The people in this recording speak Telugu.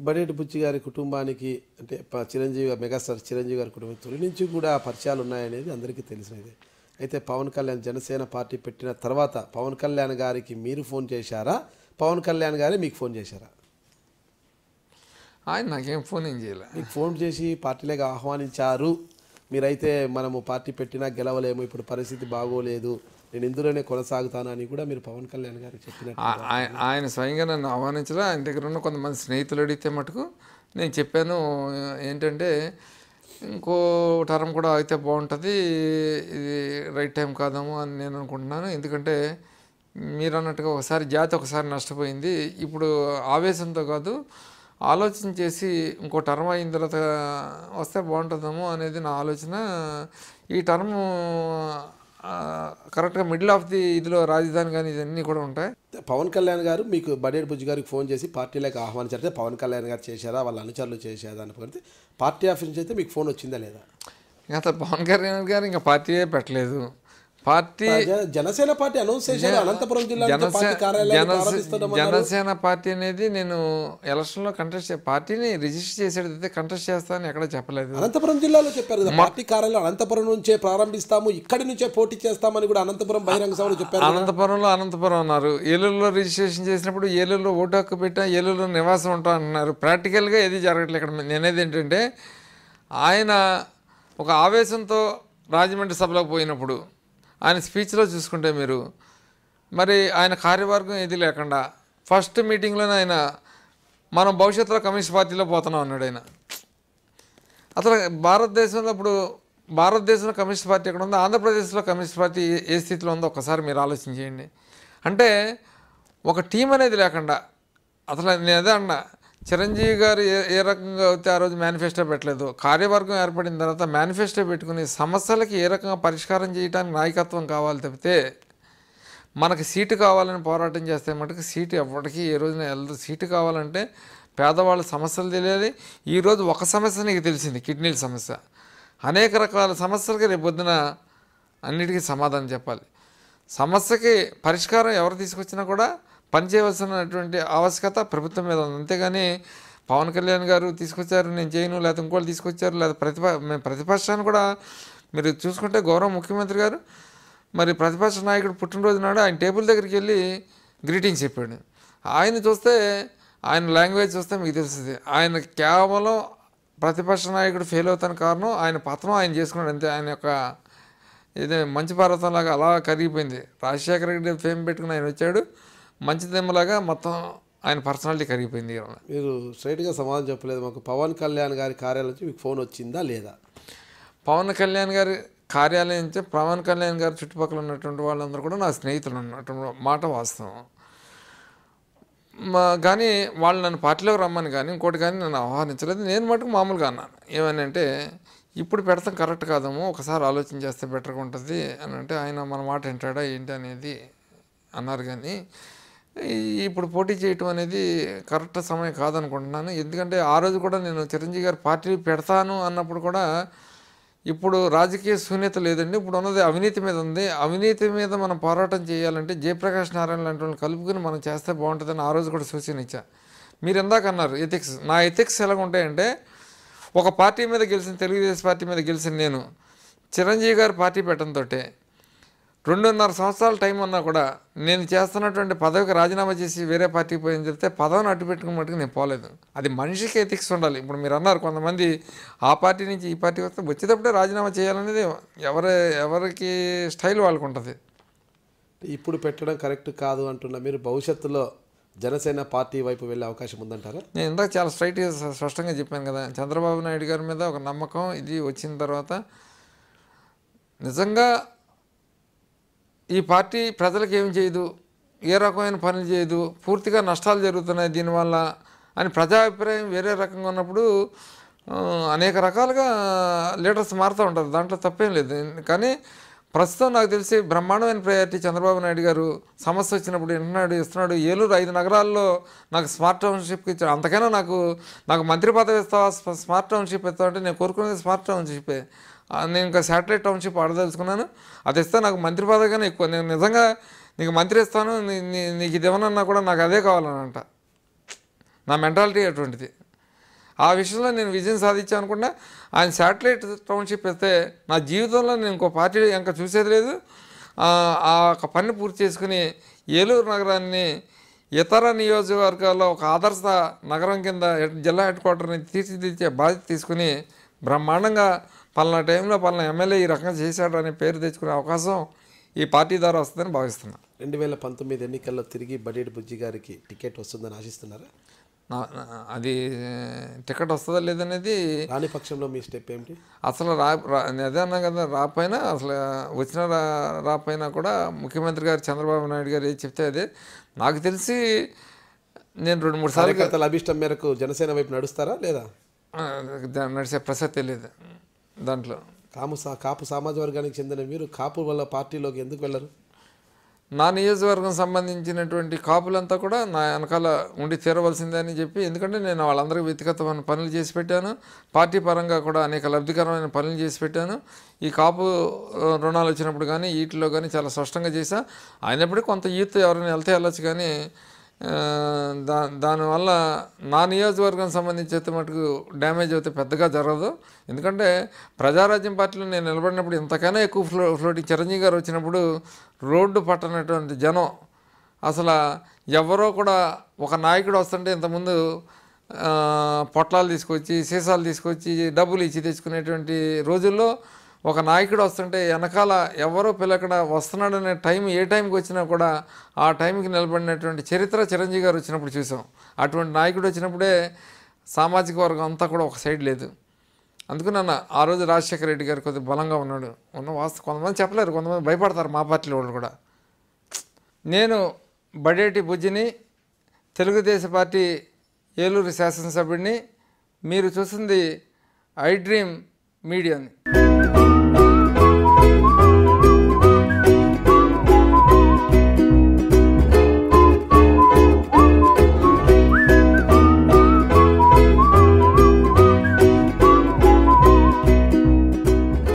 బడేటి బుచ్చి గారి కుటుంబానికి అంటే చిరంజీవి మెగాస్టార్ చిరంజీవి గారి కుటుంబం తొలి నుంచి కూడా పరిచయాలు ఉన్నాయనేది అందరికీ తెలిసినదే. అయితే పవన్ కళ్యాణ్ జనసేన పార్టీ పెట్టిన తర్వాత పవన్ కళ్యాణ్ గారికి మీరు ఫోన్ చేశారా, పవన్ కళ్యాణ్ గారే మీకు ఫోన్ చేశారా? ఆయన నాకేం ఫోన్ ఏం చేయలే. మీకు ఫోన్ చేసి పార్టీలోకి ఆహ్వానించారు. మీరైతే మనము పార్టీ పెట్టినా గెలవలేము, ఇప్పుడు పరిస్థితి బాగోలేదు, నేను ఇందులోనే కొనసాగుతాను అని కూడా మీరు పవన్ కళ్యాణ్ గారికి చెప్పినట్టు ఆయన స్వయంగా నన్ను ఆహ్వానించడం. ఆయన దగ్గర ఉన్న కొంతమంది స్నేహితులు అడిగితే మటుకు నేను చెప్పాను ఏంటంటే ఇంకో టర్మ్ కూడా అయితే బాగుంటుంది, ఇది రైట్ టైం కాదేమో అని నేను అనుకుంటున్నాను. ఎందుకంటే మీరు అన్నట్టుగా ఒకసారి జాతి ఒకసారి నష్టపోయింది, ఇప్పుడు ఆవేశంతో కాదు ఆలోచన చేసి ఇంకో టర్మ్ అయిన తర్వాత వస్తే బాగుంటుందేమో అనేది నా ఆలోచన. ఈ టర్మ్ కరెక్ట్గా మిడిల్ ఆఫ్ ది ఇదిలో రాజధాని కానీ ఇవన్నీ కూడా ఉంటాయి. పవన్ కళ్యాణ్ గారు మీకు బడేటి బుజ్జి గారికి ఫోన్ చేసి పార్టీలోకి ఆహ్వానించారు. పవన్ కళ్యాణ్ గారు చేశారా, వాళ్ళ అనుచరులు చేశారా అని పడితే పార్టీ ఆఫీస్ నుంచి అయితే మీకు ఫోన్ వచ్చిందా లేదా? ఇంకా పవన్ కళ్యాణ్ గారు ఇంకా పార్టీయే పెట్టలేదు. పార్టీ జనసేన పార్టీ అనౌన్స్ చేశారు అనంతపురం జిల్లా జనసేన పార్టీ అనేది నేను ఎలక్షన్లో కంటెస్ట్ పార్టీని రిజిస్టర్ చేసేటైతే కంటెస్ట్ చేస్తానని ఎక్కడ చెప్పలేదు. అనంతపురం జిల్లాలో చెప్పారు కదా, పార్టీ కార్యాలయం అనంతపురం నుంచే ప్రారంభిస్తాము, ఇక్కడి నుంచే పోటీ చేస్తామని కూడా అనంతపురం బహిరంగ సభలో చెప్పారు. అనంతపురం అన్నారు. ఏలూరులో రిజిస్ట్రేషన్ చేసినప్పుడు ఏలూరులో ఓటు హక్కు పెట్టా, ఏలూరులో నివాసం ఉంటాం అంటున్నారు. ప్రాక్టికల్గా ఏది జరగట్లేదు. ఇక్కడ నేనేది ఏంటంటే ఆయన ఒక ఆవేశంతో రాజమండ్రి సభలోకి పోయినప్పుడు ఆయన స్పీచ్లో చూసుకుంటే మీరు మరి ఆయన కార్యవర్గం ఏది లేకుండా ఫస్ట్ మీటింగ్లోనే ఆయన మనం భవిష్యత్తులో కమ్యూనిస్ట్ పార్టీలో పోతున్నాం అన్నాడు. ఆయన అసలు భారతదేశంలో ఇప్పుడు భారతదేశంలో కమ్యూనిస్ట్ పార్టీ ఎక్కడ ఉందో, ఆంధ్రప్రదేశ్లో కమ్యూనిస్ట్ పార్టీ ఏ స్థితిలో ఉందో ఒక్కసారి మీరు ఆలోచన చేయండి. అంటే ఒక టీం అనేది లేకుండా అసలు నేను అదే అన్నా, చిరంజీవి గారు ఏ రకంగా అయితే ఆ రోజు మేనిఫెస్టో పెట్టలేదు, కార్యవర్గం ఏర్పడిన తర్వాత మేనిఫెస్టో పెట్టుకుని సమస్యలకి ఏ రకంగా పరిష్కారం చేయడానికి నాయకత్వం కావాలి తప్పితే మనకి సీటు కావాలని పోరాటం చేస్తే మటుకు సీటు ఎవరికి ఏ రోజున వెళ్ళదు. సీటు కావాలంటే పేదవాళ్ళ సమస్యలు తెలియాలి. ఈరోజు ఒక సమస్య నీకు తెలిసింది, కిడ్నీల సమస్య. అనేక రకాల సమస్యలకి రేపు పొద్దున అన్నిటికీ సమాధానం చెప్పాలి. సమస్యకి పరిష్కారం ఎవరు తీసుకొచ్చినా కూడా పనిచేయవలసినటువంటి ఆవశ్యకత ప్రభుత్వం మీద ఉంది. అంతేగాని పవన్ కళ్యాణ్ గారు తీసుకొచ్చారు నేను చేయను, లేకపోతే ఇంకోళ్ళు తీసుకొచ్చారు, లేదా ప్రతిపక్షాన్ని కూడా మీరు చూసుకుంటే గౌరవ ముఖ్యమంత్రి గారు మరి ప్రతిపక్ష నాయకుడు పుట్టినరోజు నాడు ఆయన టేబుల్ దగ్గరికి వెళ్ళి గ్రీటింగ్స్ చెప్పాడు. ఆయన చూస్తే ఆయన లాంగ్వేజ్ చూస్తే మీకు తెలుస్తుంది. ఆయన కేవలం ప్రతిపక్ష నాయకుడు ఫెయిల్ అవుతానికి కారణం ఆయన పతనం ఆయన చేసుకున్నాడు అంతే. ఆయన యొక్క ఇదే మంచి పర్వతంలాగా అలా కరిగిపోయింది. రాజశేఖర రెడ్డి ఫేమ్ పెట్టుకుని ఆయన వచ్చాడు, మంచి దెమ్మలాగా మొత్తం ఆయన పర్సనాలిటీ కరిగిపోయింది. మీరు స్ట్రైట్గా సమాధానం చెప్పలేదు మాకు. పవన్ కళ్యాణ్ గారి కార్యాలయం నుంచి మీకు ఫోన్ వచ్చిందా లేదా? పవన్ కళ్యాణ్ గారి కార్యాలయం నుంచి పవన్ కళ్యాణ్ గారి చుట్టుపక్కల ఉన్నటువంటి వాళ్ళందరూ కూడా నా స్నేహితులు ఉన్నటువంటి మాట వాస్తవం. కానీ వాళ్ళు నన్ను పార్టీలోకి రమ్మని కానీ ఇంకోటి కానీ నన్ను ఆహ్వానించలేదు. నేను మటుకు మామూలుగా అన్నాను, ఏమని అంటే ఇప్పుడు పెడతాం కరెక్ట్ కాదేమో, ఒకసారి ఆలోచన చేస్తే బెటర్గా ఉంటుంది అని. అంటే ఆయన మన మాట వింటాడా ఏంటి అనేది అన్నారు. కానీ ఇప్పుడు పోటీ చేయటం అనేది కరెక్ట్ సమయం కాదనుకుంటున్నాను. ఎందుకంటే ఆ రోజు కూడా నేను చిరంజీవి గారు పార్టీ పెడతాను అన్నప్పుడు కూడా ఇప్పుడు రాజకీయ శూన్యత లేదండి, ఇప్పుడు ఉన్నది అవినీతి మీద ఉంది. అవినీతి మీద మనం పోరాటం చేయాలంటే జయప్రకాష్ నారాయణ లాంటి వాళ్ళని కలుపుకొని మనం చేస్తే బాగుంటుందని ఆ రోజు కూడా సూచన ఇచ్చా. మీరు ఎందాక అన్నారు ఎథిక్స్. నా ఎథిక్స్ ఎలా ఉంటాయంటే, ఒక పార్టీ మీద గెలిచిన తెలుగుదేశం పార్టీ మీద గెలిచిన నేను చిరంజీవి గారు పార్టీ పెట్టడంతో 2.5 సంవత్సరాల టైం ఉన్నా కూడా నేను చేస్తున్నటువంటి పదవికి రాజీనామా చేసి వేరే పార్టీకి పోయని చెప్తే పదవిని అడ్డు పెట్టుకుని మట్టుకు నేను పోలేదు. అది మనిషికి ఎథిక్స్ ఉండాలి. ఇప్పుడు మీరు అన్నారు కొంతమంది ఆ పార్టీ నుంచి ఈ పార్టీ వస్తే వచ్చేటప్పుడే రాజీనామా చేయాలనేది ఎవరికి స్టైల్ వాళ్ళకు ఉంటుంది. ఇప్పుడు పెట్టడం కరెక్ట్ కాదు అంటున్నా మీరు, భవిష్యత్తులో జనసేన పార్టీ వైపు వెళ్ళే అవకాశం ఉందంటారా? నేను ఇందాక చాలా స్పష్టంగా చెప్పాను కదా, చంద్రబాబు నాయుడు గారి మీద ఒక నమ్మకం ఇది వచ్చిన తర్వాత నిజంగా ఈ పార్టీ ప్రజలకు ఏం చేయదు, ఏ రకమైన పనులు చేయదు, పూర్తిగా నష్టాలు జరుగుతున్నాయి దీనివల్ల అని ప్రజాభిప్రాయం వేరే రకంగా ఉన్నప్పుడు అనేక రకాలుగా లీడర్స్ మారుతూ ఉంటారు, దాంట్లో తప్పేం లేదు. కానీ ప్రస్తుతం నాకు తెలిసి బ్రహ్మాండమైన ప్రయారిటీ చంద్రబాబు నాయుడు గారు సమస్య వచ్చినప్పుడు ఇస్తున్నాడు. ఏలూరు 5 నగరాల్లో నాకు స్మార్ట్ టౌన్షిప్కి ఇచ్చాడు. అంతకైనా నాకు మంత్రి పదవి ఇస్తావా, స్మార్ట్ టౌన్షిప్ ఇస్తావు అంటే నేను కోరుకునేది స్మార్ట్ టౌన్షిప్పే. నేను ఇంకా శాటిలైట్ టౌన్షిప్ ఆడదలుచుకున్నాను. అది ఇస్తే నాకు మంత్రి పదవిగానే ఎక్కువ. నేను నిజంగా నీకు మంత్రి ఇస్తాను, నీకు ఇది ఇవ్వనన్నా కూడా నాకు అదే కావాలనంట. నా మెంటాలిటీ అటువంటిది. ఆ విషయంలో నేను విజయం సాధించాను అనుకుంటా. ఆయన శాటిలైట్ టౌన్షిప్ ఇస్తే నా జీవితంలో నేను ఇంకో పార్టీ ఇంకా చూసేది లేదు. ఆ ఒక పని పూర్తి చేసుకుని ఏలూరు నగరాన్ని ఇతర నియోజకవర్గాల్లో ఒక ఆదర్శ నగరం కింద జిల్లా హెడ్ క్వార్టర్ని తీర్చిదిద్దే బాధ్యత తీసుకుని బ్రహ్మాండంగా పలానా టైంలో పలానా ఎమ్మెల్యే ఈ రకంగా చేశాడు అనే పేరు తెచ్చుకునే అవకాశం ఈ పార్టీ ద్వారా వస్తుందని భావిస్తున్నాను. 2019 ఎన్నికల్లో తిరిగి బడేటి బుజ్జి గారికి టికెట్ వస్తుందని ఆశిస్తున్నారా? అది టికెట్ వస్తుందా లేదనేది రాని పక్షంలో మీ స్టెప్ ఏమిటి? అసలు అదే అన్నా కదా, రాపోయినా అసలు వచ్చిన రాపోయినా కూడా ముఖ్యమంత్రి గారు చంద్రబాబు నాయుడు గారు ఏది చెప్తే అదే. నాకు తెలిసి నేను 2-3 సార్లు కార్యకర్తల అభిష్టం మేరకు జనసేన వైపు నడుస్తారా లేదా? నడిచే ప్రసక్తే లేదు దాంట్లో. కాపు సామాజిక వర్గానికి చెందిన మీరు కాపు వల్ల పార్టీలోకి ఎందుకు వెళ్ళరు? నా నియోజకవర్గం సంబంధించినటువంటి కాపులంతా కూడా నా వెనకాల ఉండి తీరవలసిందే అని చెప్పి, ఎందుకంటే నేను వాళ్ళందరికీ వ్యక్తిగతమైన పనులు చేసి పెట్టాను, పార్టీ పరంగా కూడా అనేక లబ్ధికరమైన పనులు చేసి పెట్టాను. ఈ కాపు రుణాలు వచ్చినప్పుడు కానీ వీటిలో కానీ చాలా స్పష్టంగా చేశా. అయినప్పటికీ కొంత యూత్ ఎవరైనా వెళ్తే వెళ్ళొచ్చు, కానీ దానివల్ల నా నియోజకవర్గం సంబంధించి మటుకు డ్యామేజ్ అయితే పెద్దగా జరగదు. ఎందుకంటే ప్రజారాజ్యం పార్టీలో నేను నిలబడినప్పుడు ఇంతకైనా ఎక్కువ ఫ్లోటింగ్ చిరంజీవి గారు వచ్చినప్పుడు రోడ్డు పట్టనటువంటి జనం, అసలు ఎవరో కూడా ఒక నాయకుడు వస్తుంటే ఇంతకుముందు పొట్లాలు తీసుకొచ్చి సీసాలు తీసుకొచ్చి డబ్బులు ఇచ్చి తెచ్చుకునేటువంటి రోజుల్లో ఒక నాయకుడు వస్తుంటే వెనకాల ఎవరో పిల్లక్కడ వస్తున్నాడనే టైం ఏ టైంకి వచ్చినా కూడా ఆ టైంకి నిలబడినటువంటి చరిత్ర చిరంజీవి గారు వచ్చినప్పుడు చూసాం. అటువంటి నాయకుడు వచ్చినప్పుడే సామాజిక వర్గం అంతా కూడా ఒక సైడ్ లేదు. అందుకని ఆ రోజు రాజశేఖర రెడ్డి గారు కొద్దిగా బలంగా ఉన్నాడు. వాస్తవం కొంతమంది చెప్పలేరు, కొంతమంది భయపడతారు మా పార్టీలో వాళ్ళు కూడా. నేను బడేటి బుజ్జిని, తెలుగుదేశం పార్టీ ఏలూరు శాసనసభ్యుడిని. మీరు చూస్తుంది ఐ డ్రీమ్ మీడియాని.